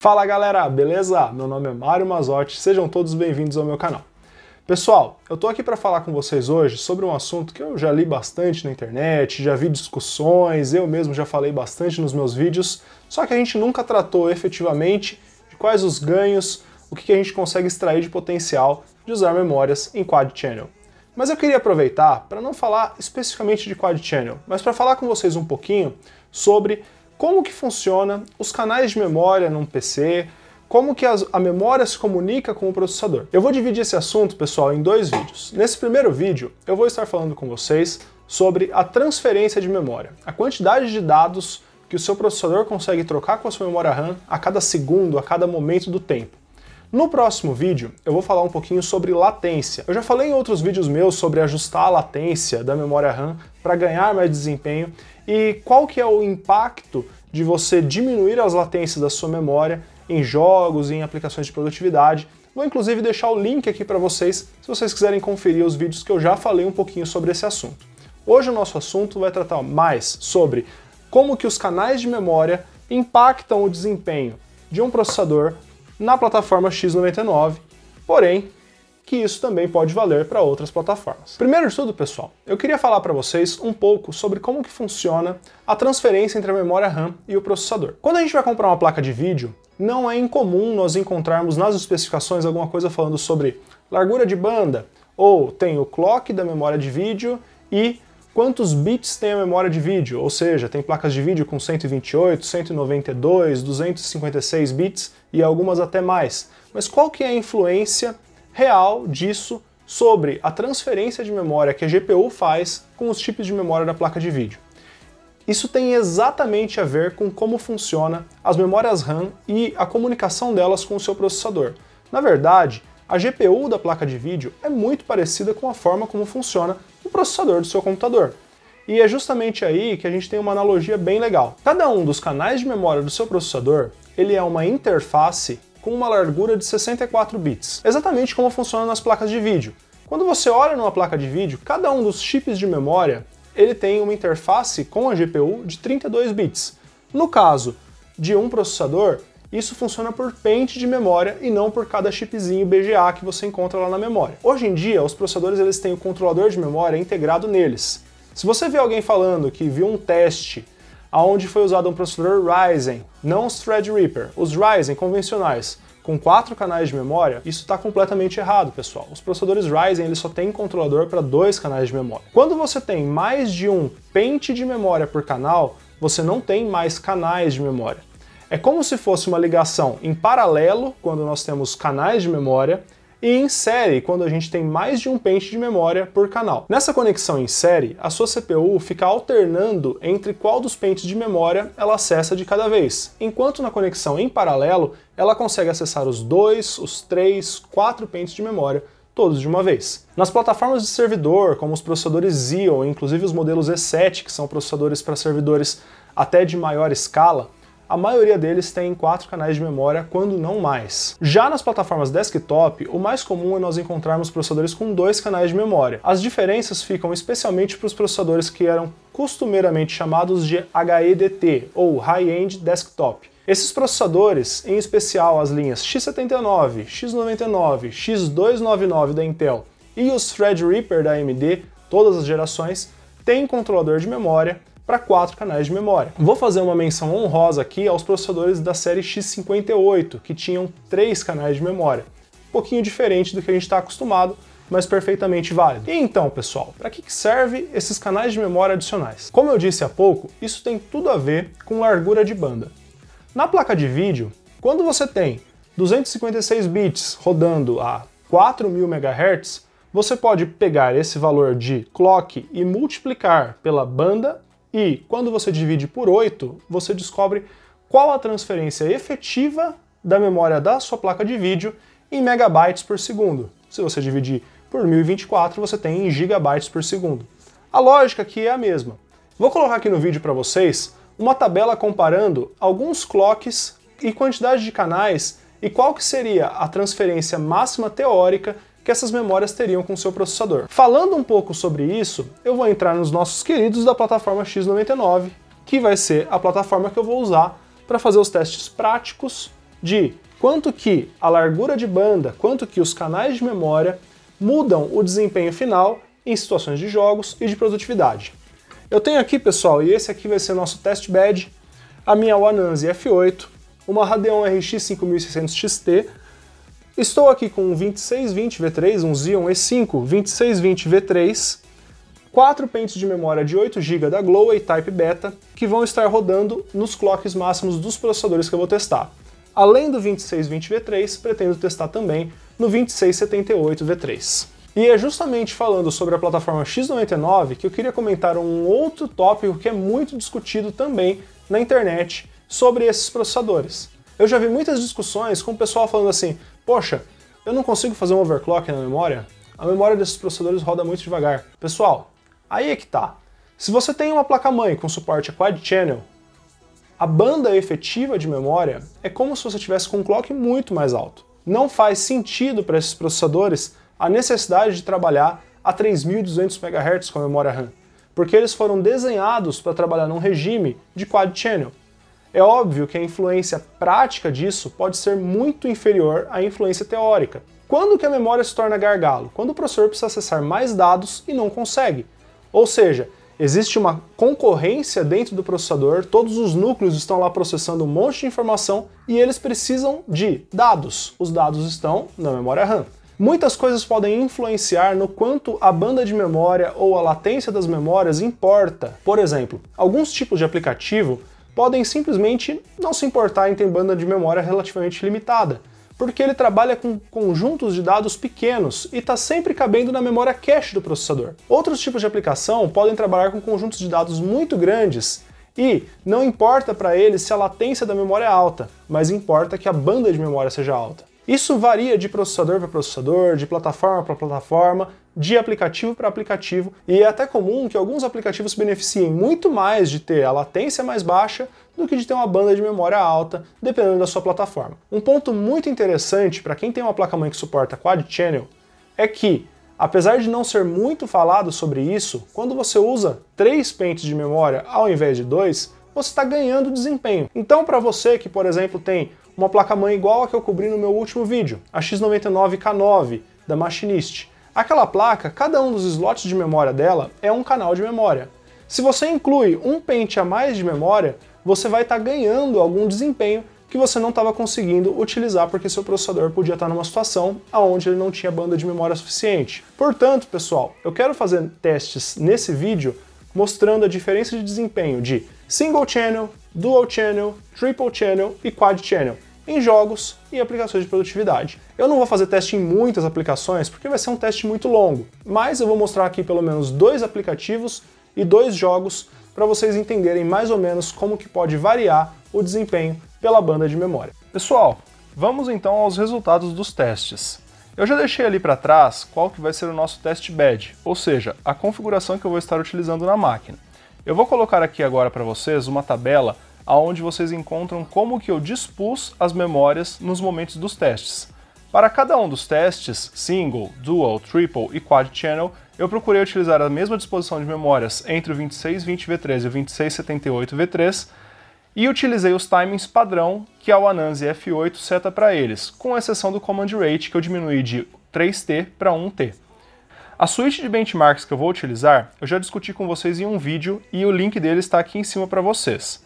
Fala galera, beleza? Meu nome é Mário Mazzotti, sejam todos bem-vindos ao meu canal. Pessoal, eu tô aqui para falar com vocês hoje sobre um assunto que eu já li bastante na internet, já vi discussões, eu mesmo já falei bastante nos meus vídeos, só que a gente nunca tratou efetivamente de quais os ganhos, o que a gente consegue extrair de potencial de usar memórias em Quad Channel. Mas eu queria aproveitar para não falar especificamente de Quad Channel, mas para falar com vocês um pouquinho sobre como que funciona os canais de memória num PC, como que a memória se comunica com o processador. Eu vou dividir esse assunto, pessoal, em dois vídeos. Nesse primeiro vídeo, eu vou estar falando com vocês sobre a transferência de memória, a quantidade de dados que o seu processador consegue trocar com a sua memória RAM a cada segundo, a cada momento do tempo. No próximo vídeo, eu vou falar um pouquinho sobre latência. Eu já falei em outros vídeos meus sobre ajustar a latência da memória RAM para ganhar mais desempenho e qual que é o impacto de você diminuir as latências da sua memória em jogos e em aplicações de produtividade. Vou inclusive deixar o link aqui para vocês, se vocês quiserem conferir os vídeos que eu já falei um pouquinho sobre esse assunto. Hoje o nosso assunto vai tratar mais sobre como que os canais de memória impactam o desempenho de um processador na plataforma x99, porém, que isso também pode valer para outras plataformas. Primeiro de tudo, pessoal, eu queria falar para vocês um pouco sobre como que funciona a transferência entre a memória RAM e o processador. Quando a gente vai comprar uma placa de vídeo, não é incomum nós encontrarmos nas especificações alguma coisa falando sobre largura de banda, ou tem o clock da memória de vídeo e quantos bits tem a memória de vídeo, ou seja, tem placas de vídeo com 128, 192, 256 bits e algumas até mais. Mas qual que é a influência real disso sobre a transferência de memória que a GPU faz com os chips de memória da placa de vídeo? Isso tem exatamente a ver com como funciona as memórias RAM e a comunicação delas com o seu processador. Na verdade, a GPU da placa de vídeo é muito parecida com a forma como funciona o processador do seu computador. E é justamente aí que a gente tem uma analogia bem legal. Cada um dos canais de memória do seu processador, ele é uma interface com uma largura de 64 bits. Exatamente como funciona nas placas de vídeo. Quando você olha numa placa de vídeo, cada um dos chips de memória, ele tem uma interface com a GPU de 32 bits. No caso de um processador, isso funciona por pente de memória e não por cada chipzinho BGA que você encontra lá na memória. Hoje em dia, os processadores eles têm o controlador de memória integrado neles. Se você vê alguém falando que viu um teste onde foi usado um processador Ryzen, não os Threadripper, os Ryzen convencionais, com 4 canais de memória, isso está completamente errado, pessoal. Os processadores Ryzen eles só têm controlador para 2 canais de memória. Quando você tem mais de um pente de memória por canal, você não tem mais canais de memória. É como se fosse uma ligação em paralelo, quando nós temos canais de memória, e em série, quando a gente tem mais de um pente de memória por canal. Nessa conexão em série, a sua CPU fica alternando entre qual dos pentes de memória ela acessa de cada vez, enquanto na conexão em paralelo, ela consegue acessar os 2, os 3, 4 pentes de memória, todos de uma vez. Nas plataformas de servidor, como os processadores Xeon, inclusive os modelos E7, que são processadores para servidores até de maior escala, a maioria deles tem 4 canais de memória, quando não mais. Já nas plataformas desktop, o mais comum é nós encontrarmos processadores com 2 canais de memória. As diferenças ficam especialmente para os processadores que eram costumeiramente chamados de HEDT, ou High-End Desktop. Esses processadores, em especial as linhas x79, x99, x299 da Intel e os Threadripper da AMD, todas as gerações, têm controlador de memória para 4 canais de memória. Vou fazer uma menção honrosa aqui aos processadores da série x58, que tinham 3 canais de memória. Um pouquinho diferente do que a gente está acostumado, mas perfeitamente válido. E então, pessoal, para que servem esses canais de memória adicionais? Como eu disse há pouco, isso tem tudo a ver com largura de banda. Na placa de vídeo, quando você tem 256 bits rodando a 4000 MHz, você pode pegar esse valor de clock e multiplicar pela banda, e quando você divide por 8, você descobre qual a transferência efetiva da memória da sua placa de vídeo em megabytes por segundo. Se você dividir por 1024, você tem em gigabytes por segundo. A lógica aqui é a mesma. Vou colocar aqui no vídeo para vocês uma tabela comparando alguns clocks e quantidade de canais e qual que seria a transferência máxima teórica que essas memórias teriam com o seu processador. Falando um pouco sobre isso, eu vou entrar nos nossos queridos da plataforma x99, que vai ser a plataforma que eu vou usar para fazer os testes práticos de quanto que a largura de banda, quanto que os canais de memória mudam o desempenho final em situações de jogos e de produtividade. Eu tenho aqui, pessoal, e esse aqui vai ser nosso test bed, a minha Anansi F8, uma Radeon RX 5600 XT. Estou aqui com um 2620 V3, um Xeon E5 2620 V3, 4 pentes de memória de 8 GB da Gloway Type Beta, que vão estar rodando nos clocks máximos dos processadores que eu vou testar. Além do 2620 V3, pretendo testar também no 2678 V3. E é justamente falando sobre a plataforma X99 que eu queria comentar um outro tópico que é muito discutido também na internet sobre esses processadores. Eu já vi muitas discussões com o pessoal falando assim, poxa, eu não consigo fazer um overclock na memória? A memória desses processadores roda muito devagar. Pessoal, aí é que tá. Se você tem uma placa-mãe com suporte a Quad Channel, a banda efetiva de memória é como se você tivesse com um clock muito mais alto. Não faz sentido para esses processadores a necessidade de trabalhar a 3.200 MHz com a memória RAM, porque eles foram desenhados para trabalhar num regime de Quad Channel. É óbvio que a influência prática disso pode ser muito inferior à influência teórica. Quando que a memória se torna gargalo? Quando o processador precisa acessar mais dados e não consegue. Ou seja, existe uma concorrência dentro do processador, todos os núcleos estão lá processando um monte de informação e eles precisam de dados. Os dados estão na memória RAM. Muitas coisas podem influenciar no quanto a banda de memória ou a latência das memórias importa. Por exemplo, alguns tipos de aplicativo podem simplesmente não se importar em ter banda de memória relativamente limitada, porque ele trabalha com conjuntos de dados pequenos e está sempre cabendo na memória cache do processador. Outros tipos de aplicação podem trabalhar com conjuntos de dados muito grandes e não importa para eles se a latência da memória é alta, mas importa que a banda de memória seja alta. Isso varia de processador para processador, de plataforma para plataforma, de aplicativo para aplicativo, e é até comum que alguns aplicativos se beneficiem muito mais de ter a latência mais baixa do que de ter uma banda de memória alta, dependendo da sua plataforma. Um ponto muito interessante para quem tem uma placa-mãe que suporta Quad Channel é que, apesar de não ser muito falado sobre isso, quando você usa 3 pentes de memória ao invés de 2, você está ganhando desempenho. Então, para você que, por exemplo, tem uma placa-mãe igual a que eu cobri no meu último vídeo, a X99K9 da Machinist. Aquela placa, cada um dos slots de memória dela é um canal de memória. Se você inclui um pente a mais de memória, você vai estar ganhando algum desempenho que você não estava conseguindo utilizar porque seu processador podia estar numa situação onde ele não tinha banda de memória suficiente. Portanto, pessoal, eu quero fazer testes nesse vídeo mostrando a diferença de desempenho de Single Channel, Dual Channel, Triple Channel e Quad Channel em jogos e aplicações de produtividade. Eu não vou fazer teste em muitas aplicações porque vai ser um teste muito longo, mas eu vou mostrar aqui pelo menos 2 aplicativos e 2 jogos para vocês entenderem mais ou menos como que pode variar o desempenho pela banda de memória. Pessoal, vamos então aos resultados dos testes. Eu já deixei ali para trás qual que vai ser o nosso test bed, ou seja, a configuração que eu vou estar utilizando na máquina. Eu vou colocar aqui agora para vocês uma tabela onde vocês encontram como que eu dispus as memórias nos momentos dos testes. Para cada um dos testes, Single, Dual, Triple e Quad Channel, eu procurei utilizar a mesma disposição de memórias entre o 2620 V3 e o 2678 V3 e utilizei os timings padrão que a Anansi F8 seta para eles, com exceção do Command Rate que eu diminuí de 3T para 1T. A suíte de benchmarks que eu vou utilizar, eu já discuti com vocês em um vídeo e o link dele está aqui em cima para vocês.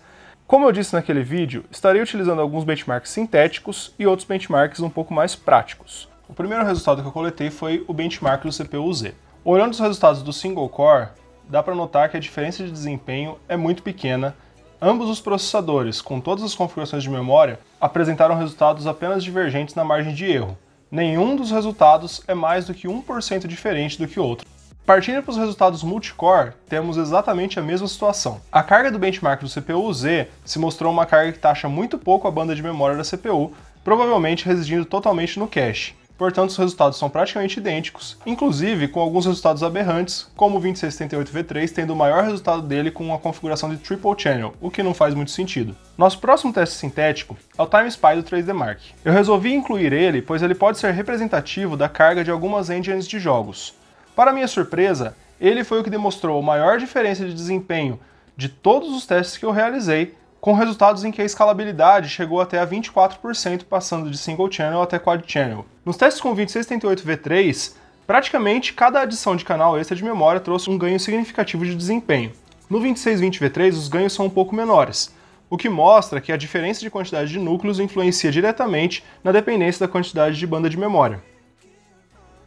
Como eu disse naquele vídeo, estarei utilizando alguns benchmarks sintéticos e outros benchmarks um pouco mais práticos. O primeiro resultado que eu coletei foi o benchmark do CPU-Z. Olhando os resultados do Single Core, dá para notar que a diferença de desempenho é muito pequena. Ambos os processadores, com todas as configurações de memória, apresentaram resultados apenas divergentes na margem de erro. Nenhum dos resultados é mais do que 1% diferente do que o outro. Partindo para os resultados multicore, temos exatamente a mesma situação. A carga do benchmark do CPU-Z se mostrou uma carga que taxa muito pouco a banda de memória da CPU, provavelmente residindo totalmente no cache. Portanto, os resultados são praticamente idênticos, inclusive com alguns resultados aberrantes, como o 2678 V3 tendo o maior resultado dele com uma configuração de Triple Channel, o que não faz muito sentido. Nosso próximo teste sintético é o Time Spy do 3D Mark. Eu resolvi incluir ele, pois ele pode ser representativo da carga de algumas engines de jogos. Para minha surpresa, ele foi o que demonstrou a maior diferença de desempenho de todos os testes que eu realizei com resultados em que a escalabilidade chegou até a 24%, passando de single channel até quad channel. Nos testes com 2638V3, praticamente cada adição de canal extra de memória trouxe um ganho significativo de desempenho. No 2620V3, os ganhos são um pouco menores, o que mostra que a diferença de quantidade de núcleos influencia diretamente na dependência da quantidade de banda de memória.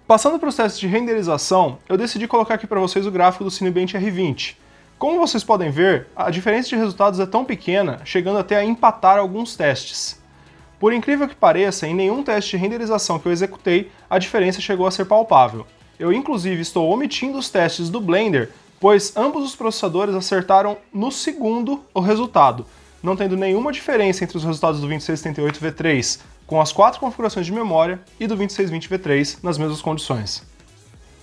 Passando para os testes de renderização, eu decidi colocar aqui para vocês o gráfico do Cinebench R20. Como vocês podem ver, a diferença de resultados é tão pequena, chegando até a empatar alguns testes. Por incrível que pareça, em nenhum teste de renderização que eu executei, a diferença chegou a ser palpável. Eu inclusive estou omitindo os testes do Blender, pois ambos os processadores acertaram no segundo o resultado, não tendo nenhuma diferença entre os resultados do 2678V3 com as 4 configurações de memória e do 2620V3 nas mesmas condições.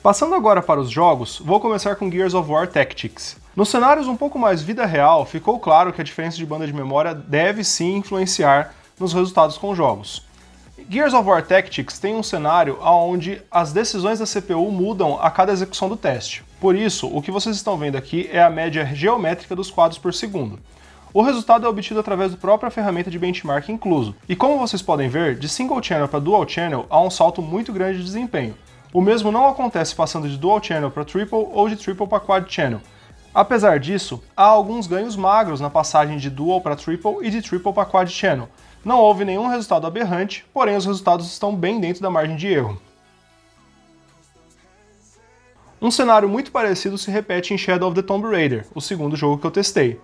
Passando agora para os jogos, vou começar com Gears of War Tactics. Nos cenários um pouco mais vida real, ficou claro que a diferença de banda de memória deve sim influenciar nos resultados com jogos. Gears of War Tactics tem um cenário onde as decisões da CPU mudam a cada execução do teste. Por isso, o que vocês estão vendo aqui é a média geométrica dos quadros por segundo. O resultado é obtido através da própria ferramenta de benchmark incluso. E como vocês podem ver, de single channel para dual channel há um salto muito grande de desempenho. O mesmo não acontece passando de dual channel para triple ou de triple para quad channel. Apesar disso, há alguns ganhos magros na passagem de dual para triple e de triple para quad channel. Não houve nenhum resultado aberrante, porém os resultados estão bem dentro da margem de erro. Um cenário muito parecido se repete em Shadow of the Tomb Raider, o segundo jogo que eu testei.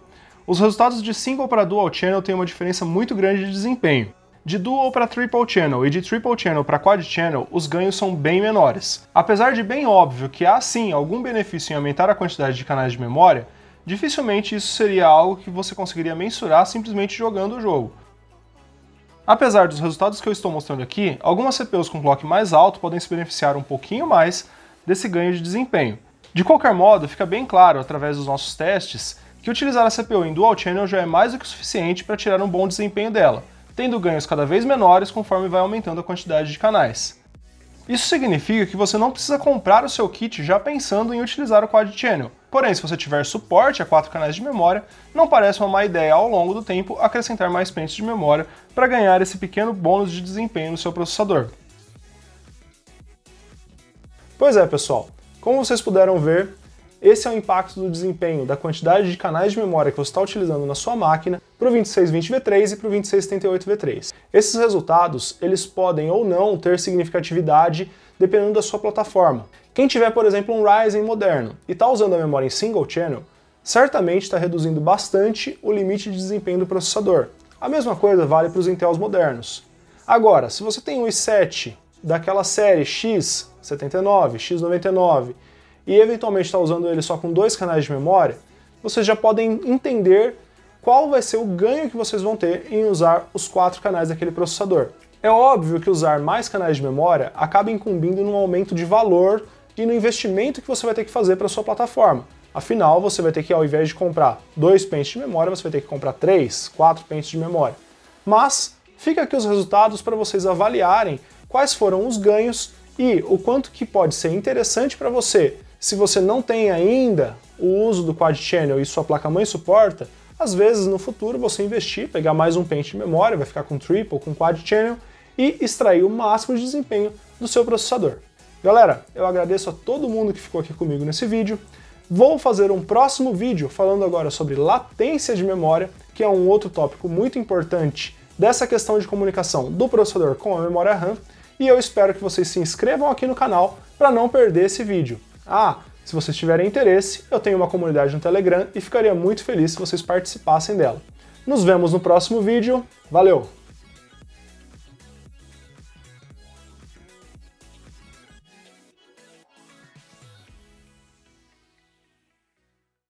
Os resultados de single para dual channel têm uma diferença muito grande de desempenho. De dual para triple channel e de triple channel para quad channel, os ganhos são bem menores. Apesar de bem óbvio que há sim algum benefício em aumentar a quantidade de canais de memória, dificilmente isso seria algo que você conseguiria mensurar simplesmente jogando o jogo. Apesar dos resultados que eu estou mostrando aqui, algumas CPUs com clock mais alto podem se beneficiar um pouquinho mais desse ganho de desempenho. De qualquer modo, fica bem claro através dos nossos testes que utilizar a CPU em dual channel já é mais do que suficiente para tirar um bom desempenho dela, tendo ganhos cada vez menores conforme vai aumentando a quantidade de canais. Isso significa que você não precisa comprar o seu kit já pensando em utilizar o quad channel. Porém, se você tiver suporte a 4 canais de memória, não parece uma má ideia ao longo do tempo acrescentar mais pentes de memória para ganhar esse pequeno bônus de desempenho no seu processador. Pois é, pessoal, como vocês puderam ver, esse é o impacto do desempenho da quantidade de canais de memória que você está utilizando na sua máquina para o 2620V3 e para o 2678V3. Esses resultados, eles podem ou não ter significatividade dependendo da sua plataforma. Quem tiver, por exemplo, um Ryzen moderno e está usando a memória em single channel, certamente está reduzindo bastante o limite de desempenho do processador. A mesma coisa vale para os Intels modernos. Agora, se você tem um i7 daquela série X79, X99, e eventualmente está usando ele só com 2 canais de memória, vocês já podem entender qual vai ser o ganho que vocês vão ter em usar os 4 canais daquele processador. É óbvio que usar mais canais de memória acaba incumbindo num aumento de valor e no investimento que você vai ter que fazer para a sua plataforma. Afinal, você vai ter que, ao invés de comprar 2 pentes de memória, você vai ter que comprar 3, 4 pentes de memória. Mas fica aqui os resultados para vocês avaliarem quais foram os ganhos e o quanto que pode ser interessante para você. Se você não tem ainda o uso do quad channel e sua placa-mãe suporta, às vezes no futuro você investir, pegar mais um pente de memória, vai ficar com triple, com quad channel e extrair o máximo de desempenho do seu processador. Galera, eu agradeço a todo mundo que ficou aqui comigo nesse vídeo. Vou fazer um próximo vídeo falando agora sobre latência de memória, que é um outro tópico muito importante dessa questão de comunicação do processador com a memória RAM, e eu espero que vocês se inscrevam aqui no canal para não perder esse vídeo. Se vocês tiverem interesse, eu tenho uma comunidade no Telegram e ficaria muito feliz se vocês participassem dela. Nos vemos no próximo vídeo. Valeu!